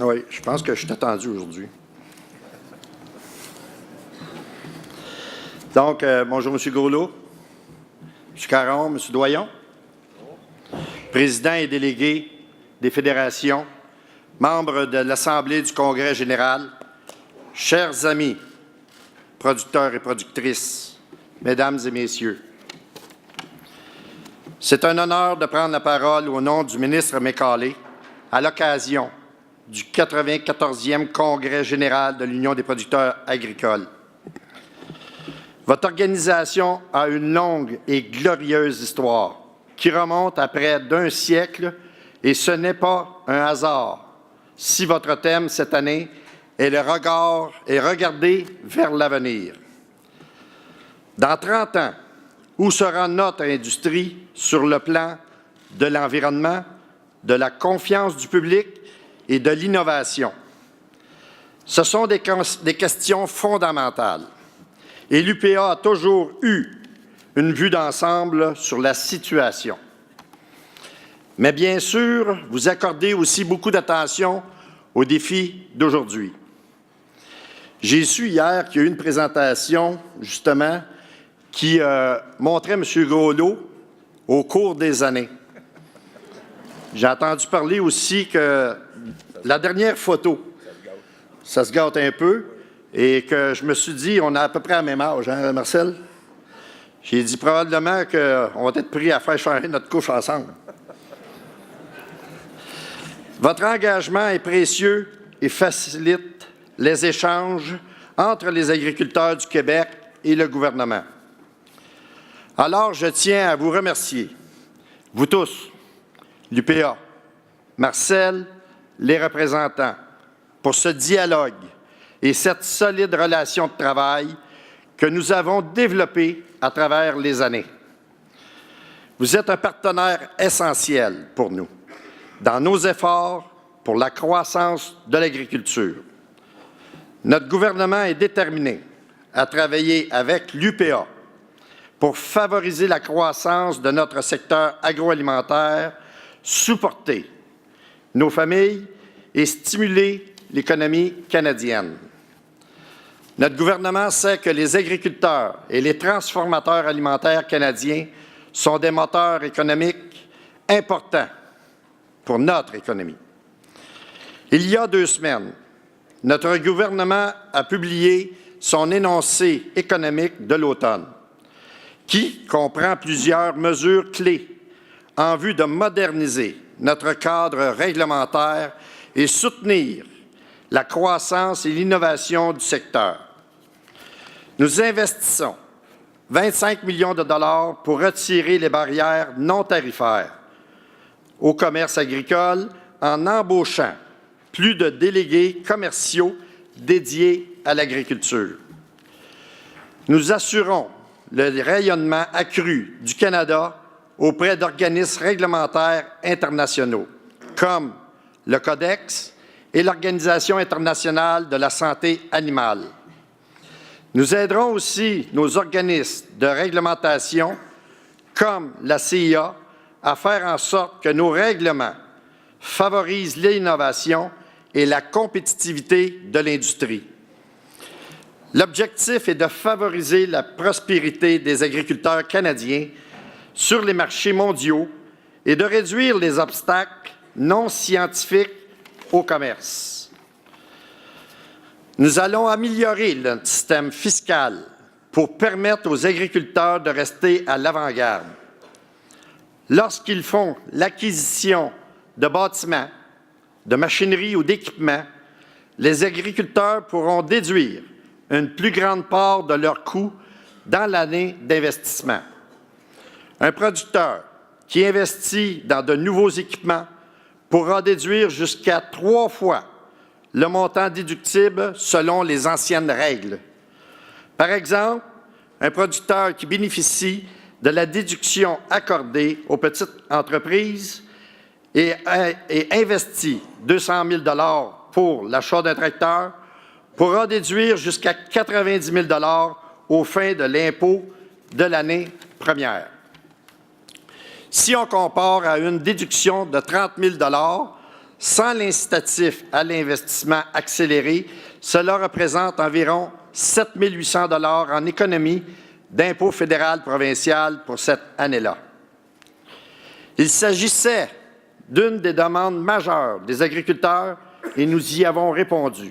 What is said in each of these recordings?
Oui, je pense que je suis attendu aujourd'hui. Donc, bonjour, M. Gaulot, M. Caron, M. Doyon, président et délégué des fédérations, membres de l'Assemblée du Congrès général, chers amis, producteurs et productrices, mesdames et messieurs. C'est un honneur de prendre la parole au nom du ministre McCauley à l'occasion du 94e Congrès général de l'Union des producteurs agricoles. Votre organisation a une longue et glorieuse histoire qui remonte à près d'un siècle et ce n'est pas un hasard si votre thème cette année est le regard et regarder vers l'avenir. Dans 30 ans, où sera notre industrie sur le plan de l'environnement, de la confiance du public et de l'innovation? Ce sont des questions fondamentales. Et l'UPA a toujours eu une vue d'ensemble sur la situation. Mais bien sûr, vous accordez aussi beaucoup d'attention aux défis d'aujourd'hui. J'ai su hier qu'il y a eu une présentation, justement, qui montrait M. Gaulot au cours des années. J'ai entendu parler aussi que la dernière photo, ça se gâte un peu, et que je me suis dit, on a à peu près la même âge, hein, Marcel? J'ai dit probablement qu'on va être pris à faire changer notre couche ensemble. Votre engagement est précieux et facilite les échanges entre les agriculteurs du Québec et le gouvernement. Alors, je tiens à vous remercier, vous tous, l'UPA, Marcel, les représentants, pour ce dialogue et cette solide relation de travail que nous avons développée à travers les années. Vous êtes un partenaire essentiel pour nous dans nos efforts pour la croissance de l'agriculture. Notre gouvernement est déterminé à travailler avec l'UPA pour favoriser la croissance de notre secteur agroalimentaire, supporter nos familles et stimuler l'économie canadienne. Notre gouvernement sait que les agriculteurs et les transformateurs alimentaires canadiens sont des moteurs économiques importants pour notre économie. Il y a 2 semaines, notre gouvernement a publié son énoncé économique de l'automne, qui comprend plusieurs mesures clés en vue de moderniser notre cadre réglementaire et soutenir la croissance et l'innovation du secteur. Nous investissons 25 millions de dollars pour retirer les barrières non tarifaires au commerce agricole en embauchant plus de délégués commerciaux dédiés à l'agriculture. Nous assurons le rayonnement accru du Canada auprès d'organismes réglementaires internationaux, comme le Codex et l'Organisation internationale de la santé animale. Nous aiderons aussi nos organismes de réglementation, comme la CIA, à faire en sorte que nos règlements favorisent l'innovation et la compétitivité de l'industrie. L'objectif est de favoriser la prospérité des agriculteurs canadiens sur les marchés mondiaux et de réduire les obstacles non scientifiques au commerce. Nous allons améliorer notre système fiscal pour permettre aux agriculteurs de rester à l'avant-garde. Lorsqu'ils font l'acquisition de bâtiments, de machinerie ou d'équipements, les agriculteurs pourront déduire une plus grande part de leurs coûts dans l'année d'investissement. Un producteur qui investit dans de nouveaux équipements pourra déduire jusqu'à 3 fois le montant déductible selon les anciennes règles. Par exemple, un producteur qui bénéficie de la déduction accordée aux petites entreprises et investit 200 000 $ pour l'achat d'un tracteur pourra déduire jusqu'à 90 000 $ aux fins de l'impôt de l'année première. Si on compare à une déduction de 30 000 $ Sans l'incitatif à l'investissement accéléré, cela représente environ 7 800 $ en économie d'impôt fédéral provincial pour cette année-là. Il s'agissait d'une des demandes majeures des agriculteurs et nous y avons répondu.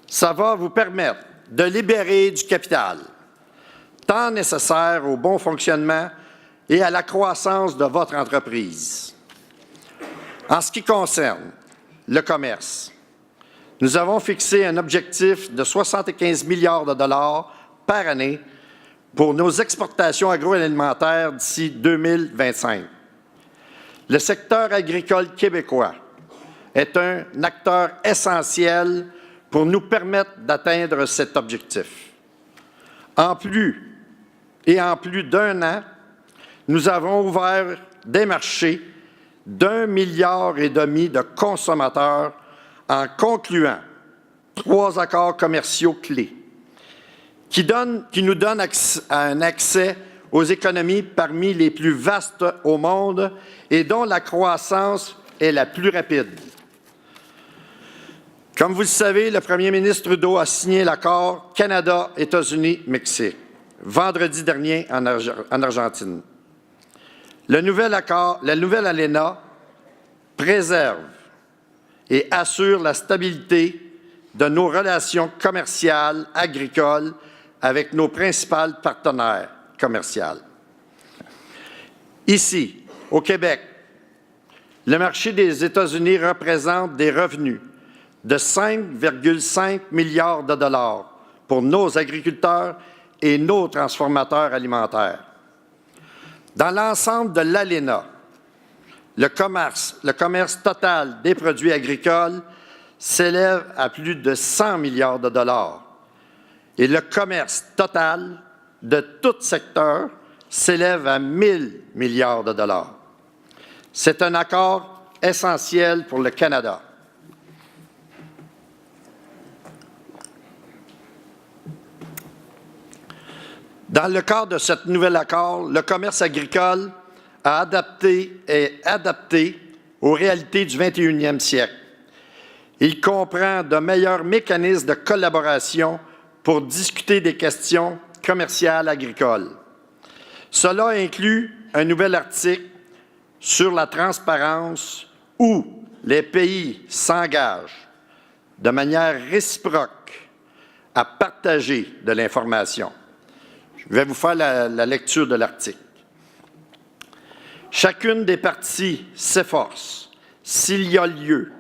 Ça va vous permettre de libérer du capital, tant nécessaire au bon fonctionnement et à la croissance de votre entreprise. En ce qui concerne le commerce, nous avons fixé un objectif de 75 milliards de dollars par année pour nos exportations agroalimentaires d'ici 2025. Le secteur agricole québécois est un acteur essentiel pour nous permettre d'atteindre cet objectif. En plus d'un an, nous avons ouvert des marchés d'1,5 milliard de consommateurs en concluant 3 accords commerciaux clés qui nous donnent un accès aux économies parmi les plus vastes au monde et dont la croissance est la plus rapide. Comme vous le savez, le premier ministre Trudeau a signé l'accord Canada-États-Unis-Mexique vendredi dernier en Argentine. La nouvelle ALENA préserve et assure la stabilité de nos relations commerciales agricoles avec nos principaux partenaires commerciaux. Ici, au Québec, le marché des États-Unis représente des revenus de 5,5 milliards de dollars pour nos agriculteurs et nos transformateurs alimentaires. Dans l'ensemble de l'ALENA, le commerce total des produits agricoles s'élève à plus de 100 milliards de dollars et le commerce total de tout secteur s'élève à 1 000 milliards de dollars. C'est un accord essentiel pour le Canada. Dans le cadre de ce nouvel accord, le commerce agricole est adapté aux réalités du 21e siècle. Il comprend de meilleurs mécanismes de collaboration pour discuter des questions commerciales agricoles. Cela inclut un nouvel article sur la transparence où les pays s'engagent de manière réciproque à partager de l'information. Je vais vous faire la lecture de l'article. Chacune des parties s'efforce, s'il y a lieu,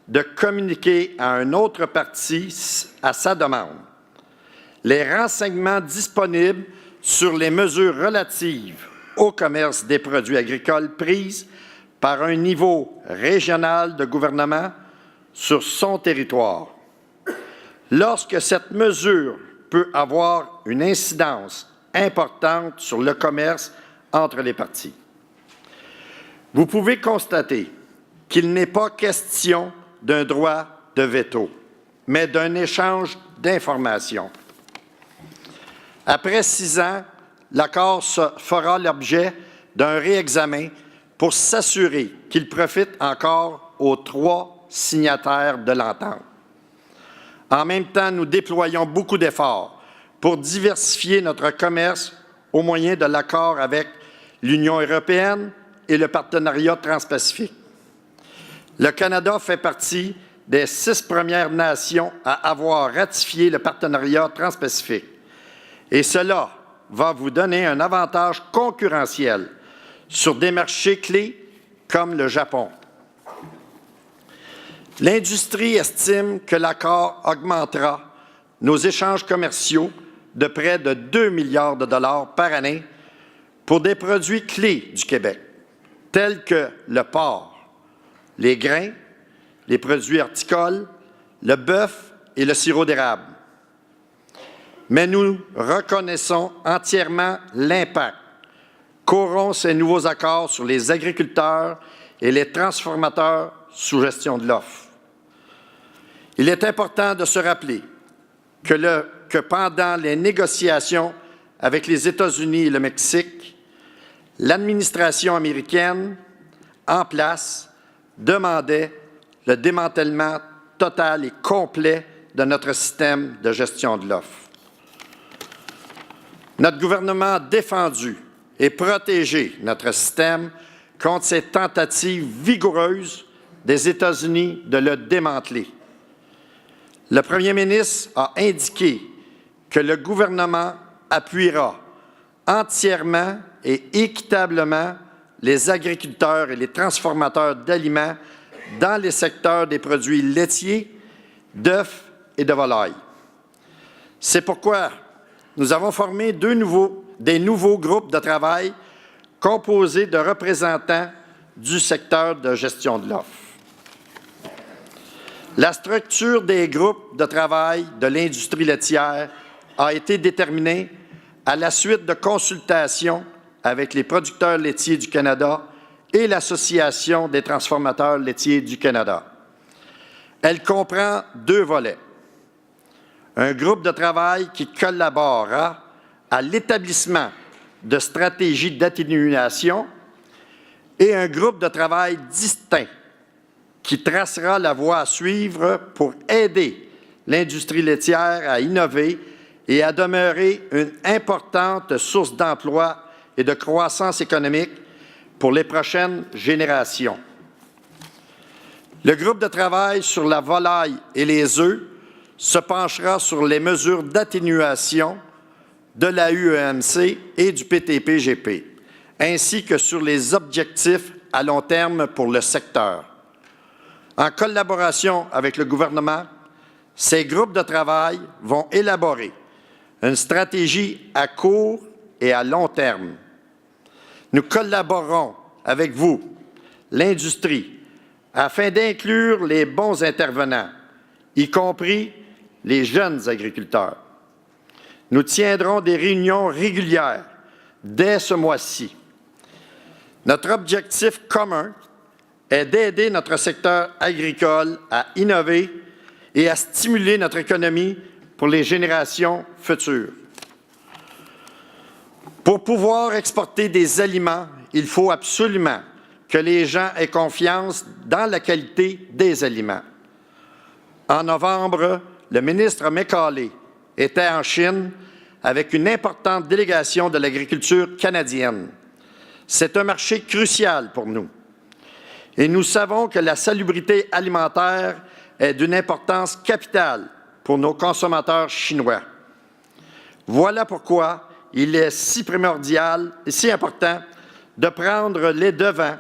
de communiquer à une autre partie à sa demande les renseignements disponibles sur les mesures relatives au commerce des produits agricoles prises par un niveau régional de gouvernement sur son territoire. Lorsque cette mesure peut avoir une incidence importante sur le commerce entre les parties. Vous pouvez constater qu'il n'est pas question d'un droit de veto, mais d'un échange d'informations. Après 6 ans, l'accord fera l'objet d'un réexamen pour s'assurer qu'il profite encore aux 3 signataires de l'entente. En même temps, nous déployons beaucoup d'efforts pour diversifier notre commerce au moyen de l'accord avec l'Union européenne et le partenariat transpacifique. Le Canada fait partie des 6 premières nations à avoir ratifié le partenariat transpacifique. Et cela va vous donner un avantage concurrentiel sur des marchés clés comme le Japon. L'industrie estime que l'accord augmentera nos échanges commerciaux de près de 2 milliards de dollars par année pour des produits clés du Québec, tels que le porc, les grains, les produits horticoles, le bœuf et le sirop d'érable. Mais nous reconnaissons entièrement l'impact qu'auront ces nouveaux accords sur les agriculteurs et les transformateurs sous gestion de l'offre. Il est important de se rappeler que pendant les négociations avec les États-Unis et le Mexique, l'administration américaine en place demandait le démantèlement total et complet de notre système de gestion de l'offre. Notre gouvernement a défendu et protégé notre système contre ces tentatives vigoureuses des États-Unis de le démanteler. Le premier ministre a indiqué que le gouvernement appuiera entièrement et équitablement les agriculteurs et les transformateurs d'aliments dans les secteurs des produits laitiers, d'œufs et de volailles. C'est pourquoi nous avons formé des nouveaux groupes de travail composés de représentants du secteur de gestion de l'offre. La structure des groupes de travail de l'industrie laitière a été déterminée à la suite de consultations avec les producteurs laitiers du Canada et l'Association des transformateurs laitiers du Canada. Elle comprend 2 volets. Un groupe de travail qui collaborera à l'établissement de stratégies d'atténuation et un groupe de travail distinct qui tracera la voie à suivre pour aider l'industrie laitière à innover et à demeurer une importante source d'emploi et de croissance économique pour les prochaines générations. Le groupe de travail sur la volaille et les œufs se penchera sur les mesures d'atténuation de la UEMC et du PTP-GP, ainsi que sur les objectifs à long terme pour le secteur. En collaboration avec le gouvernement, ces groupes de travail vont élaborer une stratégie à court et à long terme. Nous collaborerons avec vous, l'industrie, afin d'inclure les bons intervenants, y compris les jeunes agriculteurs. Nous tiendrons des réunions régulières dès ce mois-ci. Notre objectif commun est d'aider notre secteur agricole à innover et à stimuler notre économie pour les générations futures. Pour pouvoir exporter des aliments, il faut absolument que les gens aient confiance dans la qualité des aliments. En novembre, le ministre McCauley était en Chine avec une importante délégation de l'agriculture canadienne. C'est un marché crucial pour nous. Et nous savons que la salubrité alimentaire est d'une importance capitale pour nos consommateurs chinois. Voilà pourquoi il est si primordial et si important de prendre les devants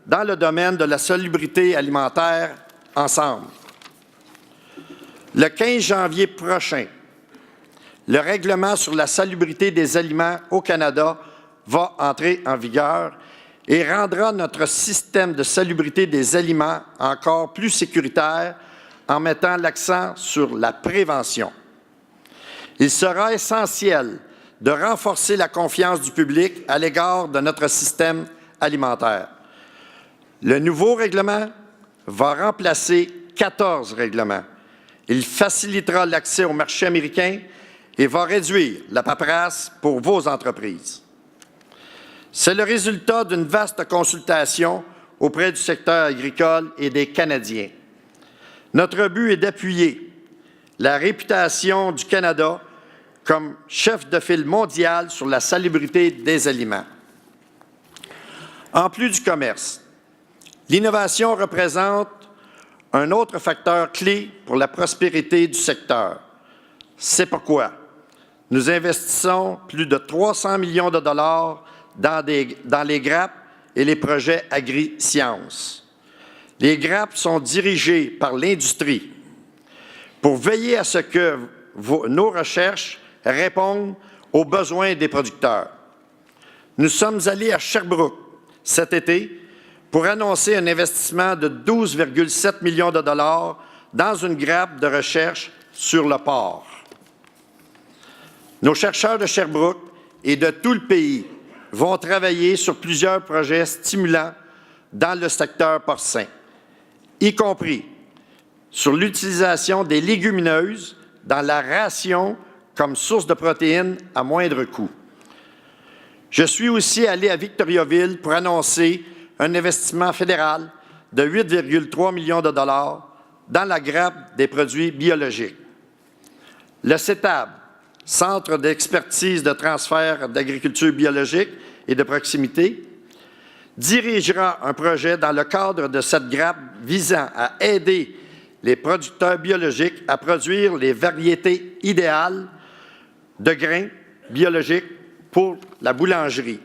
dans le domaine de la salubrité alimentaire ensemble. Le 15 janvier prochain, le règlement sur la salubrité des aliments au Canada va entrer en vigueur et rendra notre système de salubrité des aliments encore plus sécuritaire en mettant l'accent sur la prévention. Il sera essentiel de renforcer la confiance du public à l'égard de notre système alimentaire. Le nouveau règlement va remplacer 14 règlements. Il facilitera l'accès au marché américain et va réduire la paperasse pour vos entreprises. C'est le résultat d'une vaste consultation auprès du secteur agricole et des Canadiens. Notre but est d'appuyer la réputation du Canada comme chef de file mondial sur la salubrité des aliments. En plus du commerce, l'innovation représente un autre facteur clé pour la prospérité du secteur. C'est pourquoi nous investissons plus de 300 millions de dollars dans les GRAP et les projets agri-sciences. Les GRAP sont dirigés par l'industrie pour veiller à ce que nos recherches répondent aux besoins des producteurs. Nous sommes allés à Sherbrooke cet été pour annoncer un investissement de 12,7 millions de dollars dans une grappe de recherche sur le porc. Nos chercheurs de Sherbrooke et de tout le pays vont travailler sur plusieurs projets stimulants dans le secteur porcin, y compris sur l'utilisation des légumineuses dans la ration comme source de protéines à moindre coût. Je suis aussi allé à Victoriaville pour annoncer un investissement fédéral de 8,3 millions de dollars dans la grappe des produits biologiques. Le CETAB, Centre d'expertise de transfert d'agriculture biologique et de proximité, dirigera un projet dans le cadre de cette grappe visant à aider les producteurs biologiques à produire les variétés idéales de grains biologiques pour la boulangerie.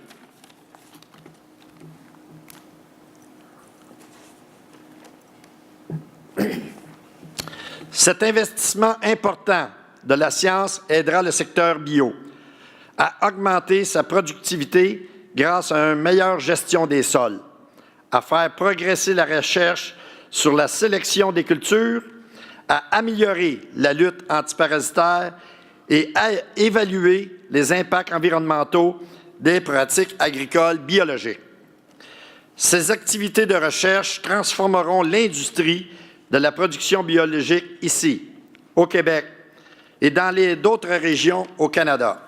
Cet investissement important de la science aidera le secteur bio à augmenter sa productivité grâce à une meilleure gestion des sols, à faire progresser la recherche sur la sélection des cultures, à améliorer la lutte antiparasitaire et à évaluer les impacts environnementaux des pratiques agricoles biologiques. Ces activités de recherche transformeront l'industrie de la production biologique ici, au Québec, et dans d'autres régions au Canada.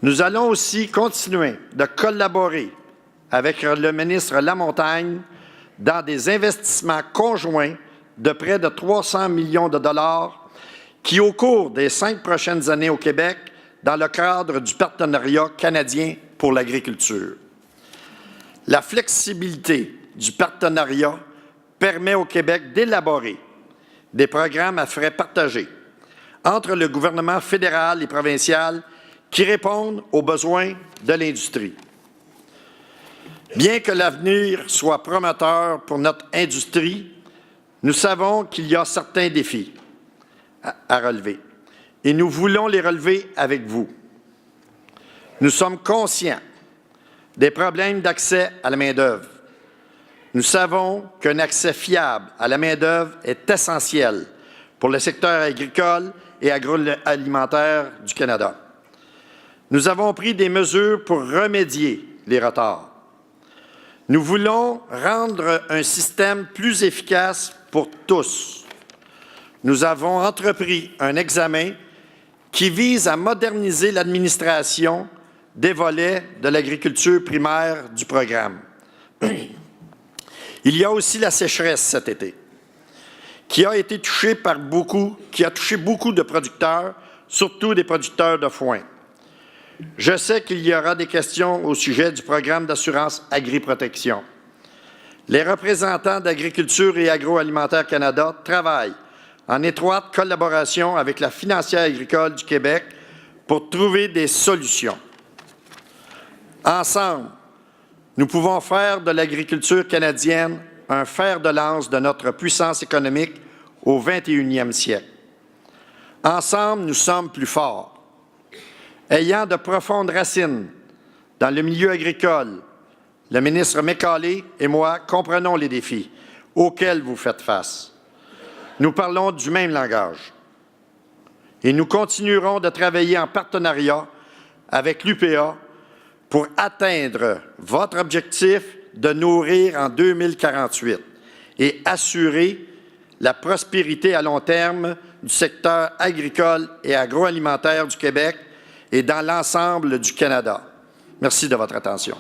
Nous allons aussi continuer de collaborer avec le ministre Lamontagne dans des investissements conjoints de près de 300 millions de dollars qui, au cours des 5 prochaines années au Québec, dans le cadre du partenariat canadien pour l'agriculture. La flexibilité du partenariat permet au Québec d'élaborer des programmes à frais partagés entre le gouvernement fédéral et provincial qui répondent aux besoins de l'industrie. Bien que l'avenir soit prometteur pour notre industrie, nous savons qu'il y a certains défis à relever et nous voulons les relever avec vous. Nous sommes conscients des problèmes d'accès à la main-d'œuvre. Nous savons qu'un accès fiable à la main-d'œuvre est essentiel pour le secteur agricole et agroalimentaire du Canada. Nous avons pris des mesures pour remédier les retards. Nous voulons rendre un système plus efficace pour tous. Nous avons entrepris un examen qui vise à moderniser l'administration des volets de l'agriculture primaire du programme. Il y a aussi la sécheresse cet été, qui a touché beaucoup de producteurs, surtout des producteurs de foin. Je sais qu'il y aura des questions au sujet du programme d'assurance Agri-Protection. Les représentants d'Agriculture et Agroalimentaire Canada travaillent en étroite collaboration avec la Financière agricole du Québec pour trouver des solutions. Ensemble, nous pouvons faire de l'agriculture canadienne un fer de lance de notre puissance économique au 21e siècle. Ensemble, nous sommes plus forts. Ayant de profondes racines dans le milieu agricole, le ministre Macaulay et moi comprenons les défis auxquels vous faites face. Nous parlons du même langage et nous continuerons de travailler en partenariat avec l'UPA pour atteindre votre objectif de nourrir en 2048 et assurer la prospérité à long terme du secteur agricole et agroalimentaire du Québec et dans l'ensemble du Canada. Merci de votre attention.